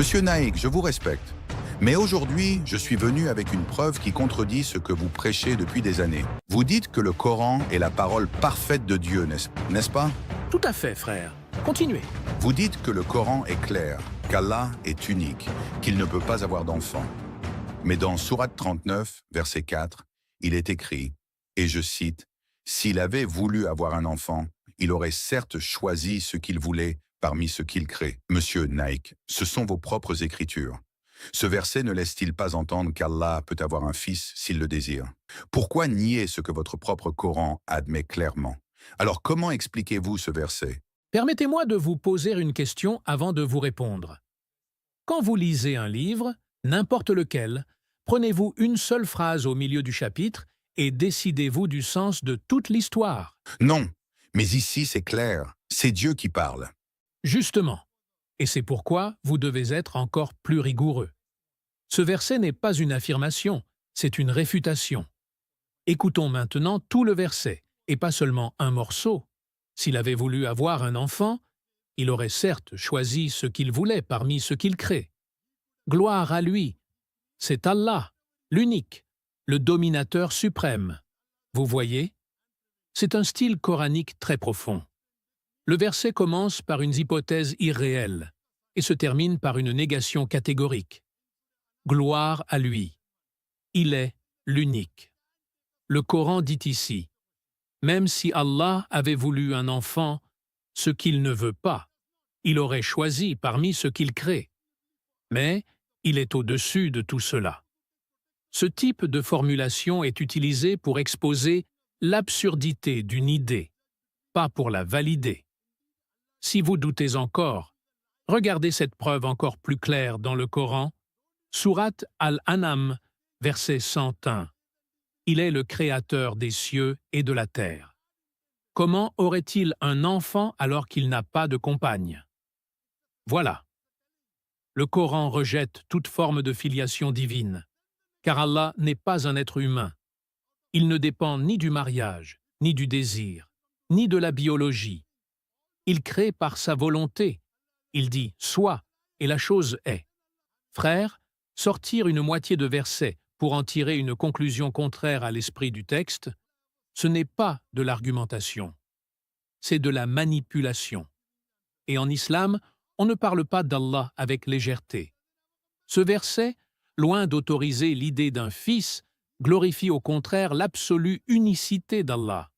Monsieur Naïk, je vous respecte. Mais aujourd'hui, je suis venu avec une preuve qui contredit ce que vous prêchez depuis des années. Vous dites que le Coran est la parole parfaite de Dieu, n'est-ce pas? Tout à fait, frère. Continuez. Vous dites que le Coran est clair, qu'Allah est unique, qu'il ne peut pas avoir d'enfant. Mais dans Sourate 39, verset 4, il est écrit, et je cite, « S'il avait voulu avoir un enfant, il aurait certes choisi ce qu'il voulait parmi ce qu'il crée. » Monsieur Naïk, ce sont vos propres écritures. Ce verset ne laisse-t-il pas entendre qu'Allah peut avoir un fils s'il le désire? Pourquoi nier ce que votre propre Coran admet clairement? Alors comment expliquez-vous ce verset? Permettez-moi de vous poser une question avant de vous répondre. Quand vous lisez un livre, n'importe lequel, prenez-vous une seule phrase au milieu du chapitre et décidez-vous du sens de toute l'histoire. Non, mais ici c'est clair, c'est Dieu qui parle. Justement. Et c'est pourquoi vous devez être encore plus rigoureux. Ce verset n'est pas une affirmation, c'est une réfutation. Écoutons maintenant tout le verset, et pas seulement un morceau. S'il avait voulu avoir un enfant, il aurait certes choisi ce qu'il voulait parmi ce qu'il crée. Gloire à lui. C'est Allah, l'unique, le dominateur suprême. Vous voyez? C'est un style coranique très profond. Le verset commence par une hypothèse irréelle et se termine par une négation catégorique. Gloire à lui. Il est l'unique. Le Coran dit ici, même si Allah avait voulu un enfant, ce qu'il ne veut pas, il aurait choisi parmi ce qu'il crée. Mais il est au-dessus de tout cela. Ce type de formulation est utilisé pour exposer l'absurdité d'une idée, pas pour la valider. Si vous doutez encore, regardez cette preuve encore plus claire dans le Coran, Sourate Al-An'am, verset 101. Il est le créateur des cieux et de la terre. Comment aurait-il un enfant alors qu'il n'a pas de compagne? Voilà. Le Coran rejette toute forme de filiation divine, car Allah n'est pas un être humain. Il ne dépend ni du mariage, ni du désir, ni de la biologie. Il crée par sa volonté. Il dit « sois » et la chose est. Frère, sortir une moitié de verset pour en tirer une conclusion contraire à l'esprit du texte, ce n'est pas de l'argumentation. C'est de la manipulation. Et en islam, on ne parle pas d'Allah avec légèreté. Ce verset, loin d'autoriser l'idée d'un fils, glorifie au contraire l'absolue unicité d'Allah.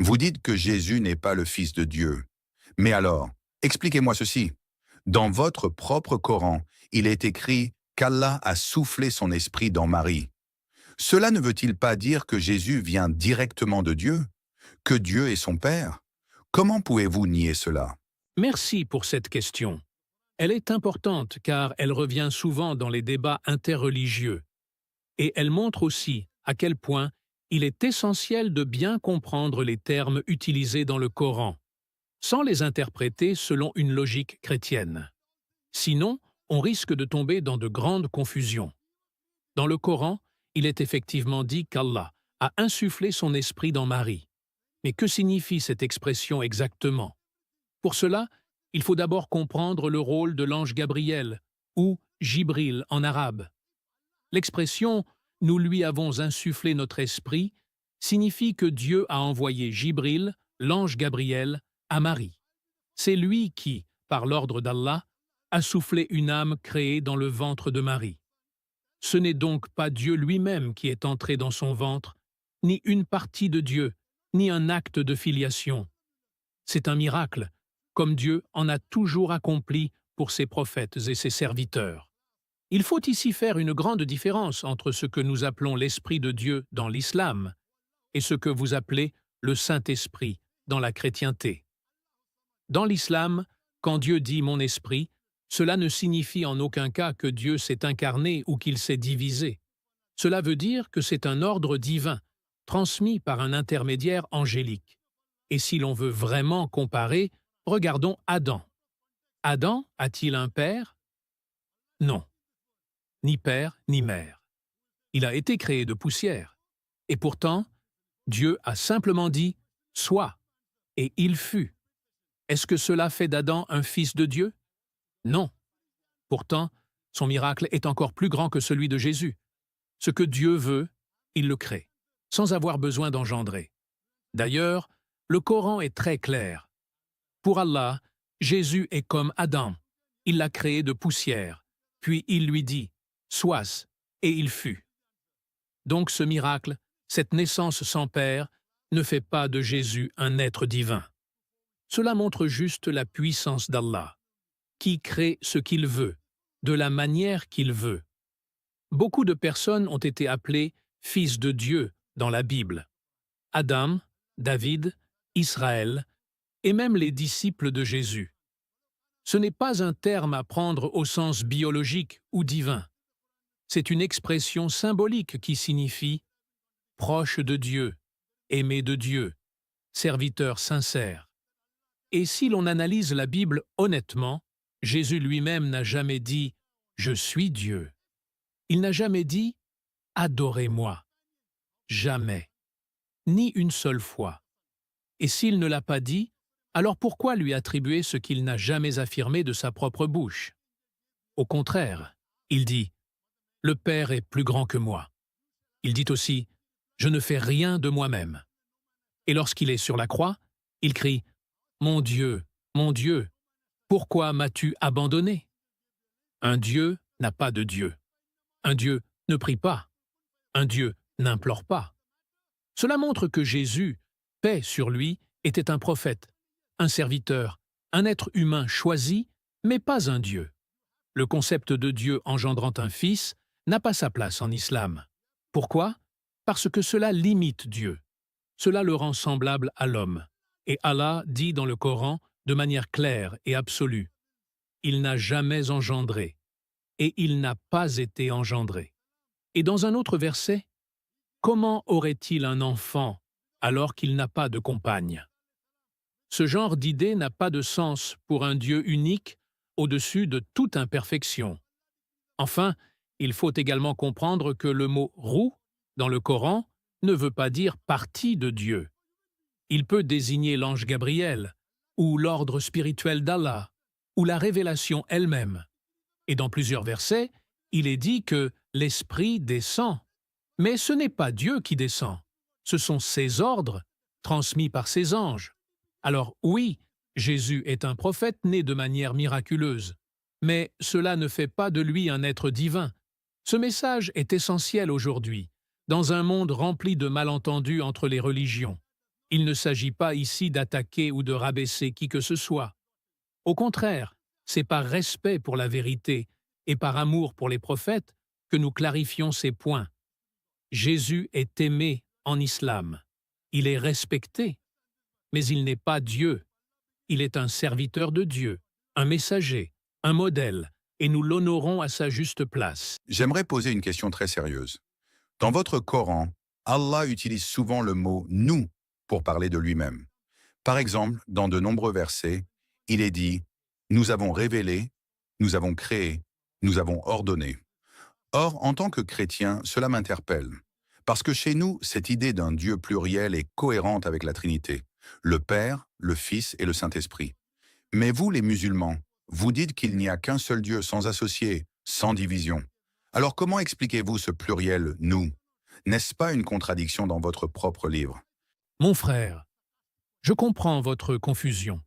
Vous dites que Jésus n'est pas le Fils de Dieu. Mais alors, expliquez-moi ceci. Dans votre propre Coran, il est écrit qu'Allah a soufflé son esprit dans Marie. Cela ne veut-il pas dire que Jésus vient directement de Dieu? Que Dieu est son Père? Comment pouvez-vous nier cela? Merci pour cette question. Elle est importante car elle revient souvent dans les débats interreligieux. Et elle montre aussi à quel point il est essentiel de bien comprendre les termes utilisés dans le Coran, sans les interpréter selon une logique chrétienne. Sinon, on risque de tomber dans de grandes confusions. Dans le Coran, il est effectivement dit qu'Allah a insufflé son esprit dans Marie. Mais que signifie cette expression exactement? Pour cela, il faut d'abord comprendre le rôle de l'ange Gabriel, ou Jibril en arabe. L'expression « nous lui avons insufflé notre esprit » signifie que Dieu a envoyé Jibril, l'ange Gabriel, à Marie. C'est lui qui, par l'ordre d'Allah, a soufflé une âme créée dans le ventre de Marie. Ce n'est donc pas Dieu lui-même qui est entré dans son ventre, ni une partie de Dieu, ni un acte de filiation. C'est un miracle, comme Dieu en a toujours accompli pour ses prophètes et ses serviteurs. Il faut ici faire une grande différence entre ce que nous appelons l'Esprit de Dieu dans l'islam et ce que vous appelez le Saint-Esprit dans la chrétienté. Dans l'islam, quand Dieu dit « mon esprit », cela ne signifie en aucun cas que Dieu s'est incarné ou qu'il s'est divisé. Cela veut dire que c'est un ordre divin, transmis par un intermédiaire angélique. Et si l'on veut vraiment comparer, regardons Adam. Adam a-t-il un père? Non. Ni père ni mère. Il a été créé de poussière. Et pourtant, Dieu a simplement dit « sois » et il fut. Est-ce que cela fait d'Adam un fils de Dieu? Non. Pourtant, son miracle est encore plus grand que celui de Jésus. Ce que Dieu veut, il le crée, sans avoir besoin d'engendrer. D'ailleurs, le Coran est très clair. Pour Allah, Jésus est comme Adam. Il l'a créé de poussière, puis il lui dit « Sois », et il fut. Donc ce miracle, cette naissance sans père, ne fait pas de Jésus un être divin. Cela montre juste la puissance d'Allah, qui crée ce qu'il veut, de la manière qu'il veut. Beaucoup de personnes ont été appelées « fils de Dieu » dans la Bible. Adam, David, Israël, et même les disciples de Jésus. Ce n'est pas un terme à prendre au sens biologique ou divin. C'est une expression symbolique qui signifie « proche de Dieu », « aimé de Dieu », « serviteur sincère ». Et si l'on analyse la Bible honnêtement, Jésus lui-même n'a jamais dit « je suis Dieu ». Il n'a jamais dit « adorez-moi ». Jamais. Ni une seule fois. Et s'il ne l'a pas dit, alors pourquoi lui attribuer ce qu'il n'a jamais affirmé de sa propre bouche? Au contraire, il dit « Le Père est plus grand que moi ». Il dit aussi « Je ne fais rien de moi-même ». Et lorsqu'il est sur la croix, il crie « Mon Dieu, pourquoi m'as-tu abandonné ?» Un Dieu n'a pas de Dieu. Un Dieu ne prie pas. Un Dieu n'implore pas. Cela montre que Jésus, paix sur lui, était un prophète, un serviteur, un être humain choisi, mais pas un Dieu. Le concept de Dieu engendrant un fils n'a pas sa place en islam. Pourquoi? Parce que cela limite Dieu. Cela le rend semblable à l'homme. Et Allah dit dans le Coran, de manière claire et absolue, « Il n'a jamais engendré, et il n'a pas été engendré. » Et dans un autre verset, « Comment aurait-il un enfant alors qu'il n'a pas de compagne ?» Ce genre d'idée n'a pas de sens pour un Dieu unique au-dessus de toute imperfection. Enfin, il faut également comprendre que le mot « roux » dans le Coran ne veut pas dire « partie de Dieu ». Il peut désigner l'ange Gabriel, ou l'ordre spirituel d'Allah, ou la révélation elle-même. Et dans plusieurs versets, il est dit que l'Esprit descend. Mais ce n'est pas Dieu qui descend, ce sont ses ordres, transmis par ses anges. Alors oui, Jésus est un prophète né de manière miraculeuse, mais cela ne fait pas de lui un être divin. Ce message est essentiel aujourd'hui, dans un monde rempli de malentendus entre les religions. Il ne s'agit pas ici d'attaquer ou de rabaisser qui que ce soit. Au contraire, c'est par respect pour la vérité et par amour pour les prophètes que nous clarifions ces points. Jésus est aimé en islam. Il est respecté. Mais il n'est pas Dieu. Il est un serviteur de Dieu, un messager, un modèle, et nous l'honorons à sa juste place. J'aimerais poser une question très sérieuse. Dans votre Coran, Allah utilise souvent le mot « nous » pour parler de lui-même. Par exemple, dans de nombreux versets, il est dit « Nous avons révélé, nous avons créé, nous avons ordonné ». Or, en tant que chrétien, cela m'interpelle. Parce que chez nous, cette idée d'un Dieu pluriel est cohérente avec la Trinité, le Père, le Fils et le Saint-Esprit. Mais vous, les musulmans, vous dites qu'il n'y a qu'un seul Dieu sans associé, sans division. Alors comment expliquez-vous ce pluriel « nous » ? N'est-ce pas une contradiction dans votre propre livre? Mon frère, je comprends votre confusion.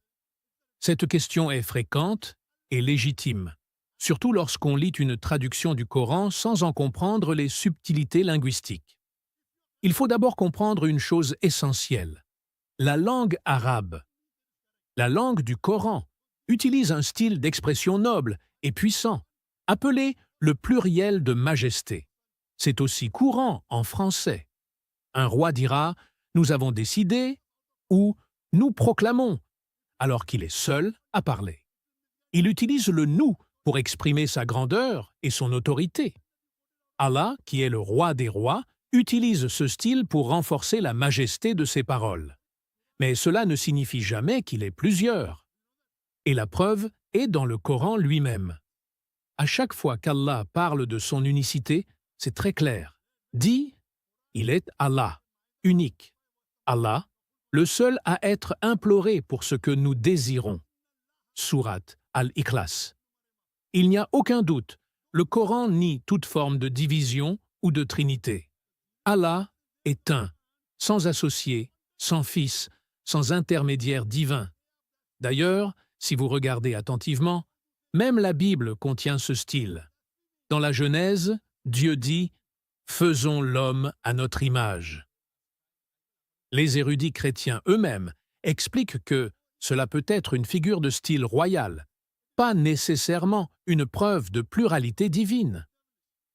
Cette question est fréquente et légitime, surtout lorsqu'on lit une traduction du Coran sans en comprendre les subtilités linguistiques. Il faut d'abord comprendre une chose essentielle. La langue arabe, la langue du Coran, utilise un style d'expression noble et puissant, appelé le pluriel de majesté. C'est aussi courant en français. Un roi dira « nous avons décidé » ou « nous proclamons », alors qu'il est seul à parler. Il utilise le « nous » pour exprimer sa grandeur et son autorité. Allah, qui est le roi des rois, utilise ce style pour renforcer la majesté de ses paroles. Mais cela ne signifie jamais qu'il est plusieurs. Et la preuve est dans le Coran lui-même. À chaque fois qu'Allah parle de son unicité, c'est très clair. Dit, il est Allah, unique. Allah, le seul à être imploré pour ce que nous désirons. Sourate Al-Ikhlas. Il n'y a aucun doute, le Coran nie toute forme de division ou de trinité. Allah est un, sans associé, sans fils, sans intermédiaire divin. D'ailleurs, si vous regardez attentivement, même la Bible contient ce style. Dans la Genèse, Dieu dit « Faisons l'homme à notre image ». Les érudits chrétiens eux-mêmes expliquent que cela peut être une figure de style royal, pas nécessairement une preuve de pluralité divine.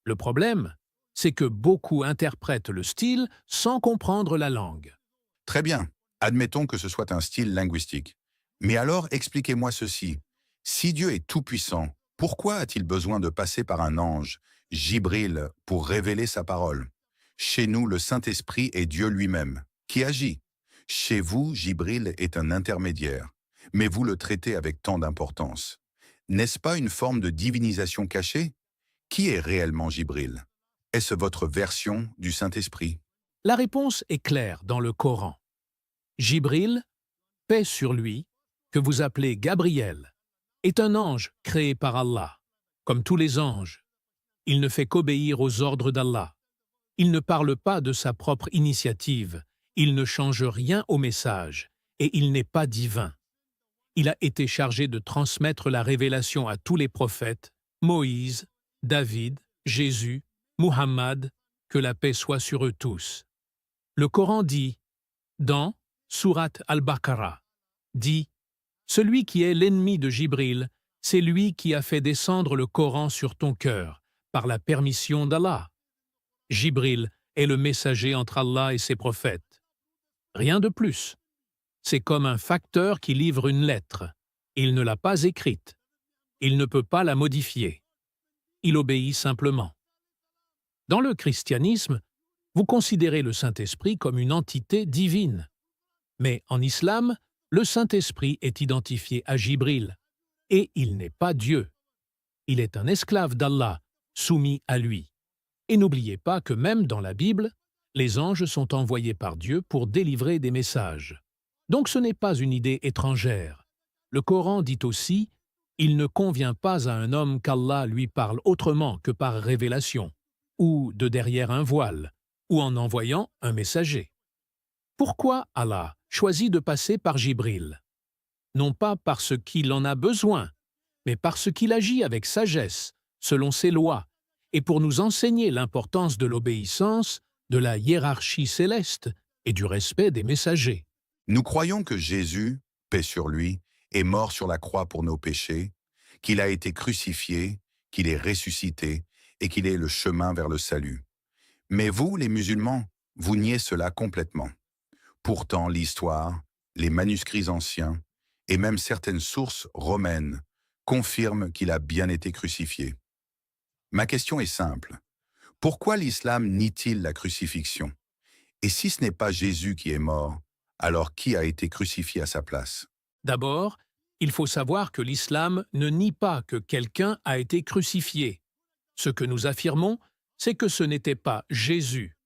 Le problème, c'est que beaucoup interprètent le style sans comprendre la langue. Très bien, admettons que ce soit un style linguistique. Mais alors, expliquez-moi ceci. Si Dieu est tout-puissant, pourquoi a-t-il besoin de passer par un ange, Jibril, pour révéler sa parole? Chez nous, le Saint-Esprit est Dieu lui-même, qui agit. Chez vous, Jibril est un intermédiaire, mais vous le traitez avec tant d'importance. N'est-ce pas une forme de divinisation cachée? Qui est réellement Jibril? Est-ce votre version du Saint-Esprit? La réponse est claire dans le Coran. Jibril, paix sur lui, que vous appelez Gabriel, est un ange créé par Allah. Comme tous les anges, il ne fait qu'obéir aux ordres d'Allah. Il ne parle pas de sa propre initiative, il ne change rien au message, et il n'est pas divin. Il a été chargé de transmettre la révélation à tous les prophètes, Moïse, David, Jésus, Muhammad, que la paix soit sur eux tous. Le Coran dit, dans Sourate Al-Baqarah, dit « Celui qui est l'ennemi de Jibril, c'est lui qui a fait descendre le Coran sur ton cœur, par la permission d'Allah. Jibril est le messager entre Allah et ses prophètes. Rien de plus. C'est comme un facteur qui livre une lettre. Il ne l'a pas écrite. Il ne peut pas la modifier. Il obéit simplement. Dans le christianisme, vous considérez le Saint-Esprit comme une entité divine. Mais en islam, le Saint-Esprit est identifié à Jibril, et il n'est pas Dieu. Il est un esclave d'Allah, soumis à lui. Et n'oubliez pas que même dans la Bible, les anges sont envoyés par Dieu pour délivrer des messages. Donc ce n'est pas une idée étrangère. Le Coran dit aussi « Il ne convient pas à un homme qu'Allah lui parle autrement que par révélation, ou de derrière un voile, ou en envoyant un messager. » Pourquoi Allah choisit de passer par Jibril? Non pas parce qu'il en a besoin, mais parce qu'il agit avec sagesse, selon ses lois, et pour nous enseigner l'importance de l'obéissance, de la hiérarchie céleste et du respect des messagers. Nous croyons que Jésus, paix sur lui, est mort sur la croix pour nos péchés, qu'il a été crucifié, qu'il est ressuscité et qu'il est le chemin vers le salut. Mais vous, les musulmans, vous niez cela complètement. Pourtant, l'histoire, les manuscrits anciens et même certaines sources romaines confirment qu'il a bien été crucifié. Ma question est simple. Pourquoi l'islam nie-t-il la crucifixion? Et si ce n'est pas Jésus qui est mort, alors qui a été crucifié à sa place? D'abord, il faut savoir que l'islam ne nie pas que quelqu'un a été crucifié. Ce que nous affirmons, c'est que ce n'était pas Jésus.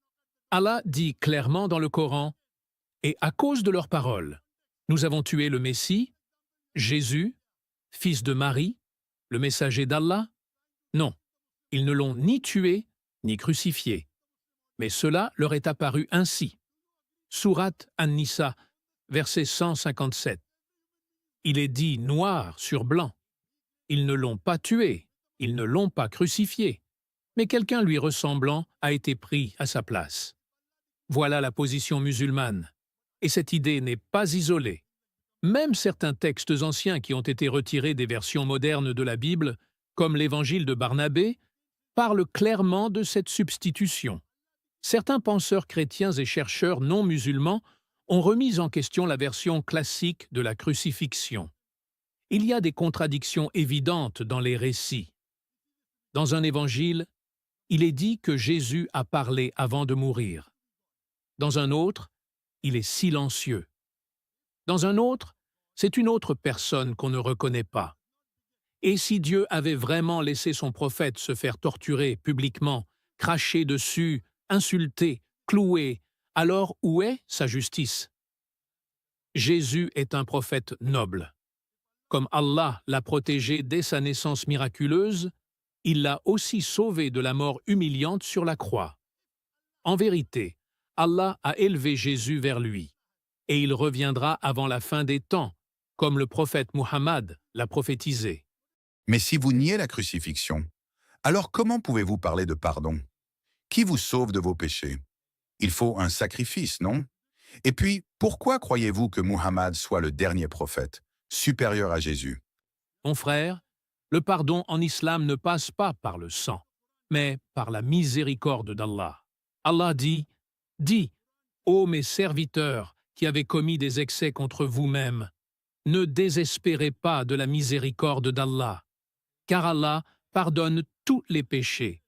Allah dit clairement dans le Coran « Et à cause de leurs paroles, nous avons tué le Messie, Jésus, fils de Marie, le messager d'Allah. Non, ils ne l'ont ni tué ni crucifié. Mais cela leur est apparu ainsi. » Sourate An-Nisa, verset 157. Il est dit noir sur blanc. Ils ne l'ont pas tué, ils ne l'ont pas crucifié, mais quelqu'un lui ressemblant a été pris à sa place. Voilà la position musulmane. Et cette idée n'est pas isolée. Même certains textes anciens qui ont été retirés des versions modernes de la Bible, comme l'Évangile de Barnabé, parlent clairement de cette substitution. Certains penseurs chrétiens et chercheurs non musulmans ont remis en question la version classique de la crucifixion. Il y a des contradictions évidentes dans les récits. Dans un évangile, il est dit que Jésus a parlé avant de mourir. Dans un autre, il est silencieux. Dans un autre, c'est une autre personne qu'on ne reconnaît pas. Et si Dieu avait vraiment laissé son prophète se faire torturer publiquement, cracher dessus, insulter, clouer, alors où est sa justice? Jésus est un prophète noble. Comme Allah l'a protégé dès sa naissance miraculeuse, il l'a aussi sauvé de la mort humiliante sur la croix. En vérité, Allah a élevé Jésus vers lui, et il reviendra avant la fin des temps, comme le prophète Muhammad l'a prophétisé. Mais si vous niez la crucifixion, alors comment pouvez-vous parler de pardon? Qui vous sauve de vos péchés? Il faut un sacrifice, non? Et puis, pourquoi croyez-vous que Muhammad soit le dernier prophète, supérieur à Jésus? Mon frère, le pardon en islam ne passe pas par le sang, mais par la miséricorde d'Allah. Allah dit, « Dis, ô mes serviteurs qui avez commis des excès contre vous-mêmes, ne désespérez pas de la miséricorde d'Allah, car Allah pardonne tous les péchés.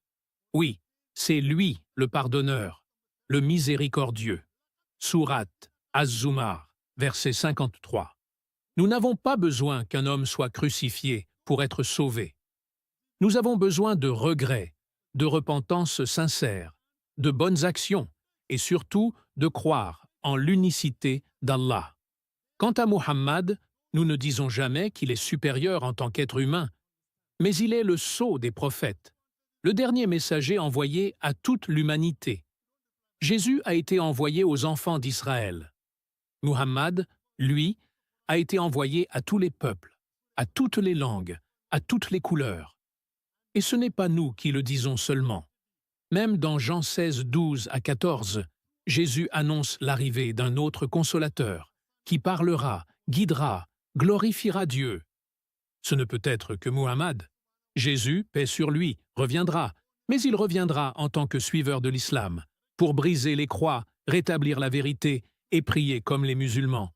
Oui, c'est lui le pardonneur, le miséricordieux. » Sourate Az-Zumar, verset 53. Nous n'avons pas besoin qu'un homme soit crucifié pour être sauvé. Nous avons besoin de regrets, de repentance sincère, de bonnes actions et surtout de croire en l'unicité d'Allah. Quant à Muhammad, nous ne disons jamais qu'il est supérieur en tant qu'être humain, mais il est le sceau des prophètes, le dernier messager envoyé à toute l'humanité. Jésus a été envoyé aux enfants d'Israël. Muhammad, lui, a été envoyé à tous les peuples, à toutes les langues, à toutes les couleurs. Et ce n'est pas nous qui le disons seulement. Même dans Jean 16, 12 à 14, Jésus annonce l'arrivée d'un autre consolateur qui parlera, guidera, glorifiera Dieu. Ce ne peut être que Muhammad. Jésus, paix sur lui, reviendra, mais il reviendra en tant que suiveur de l'islam, pour briser les croix, rétablir la vérité et prier comme les musulmans.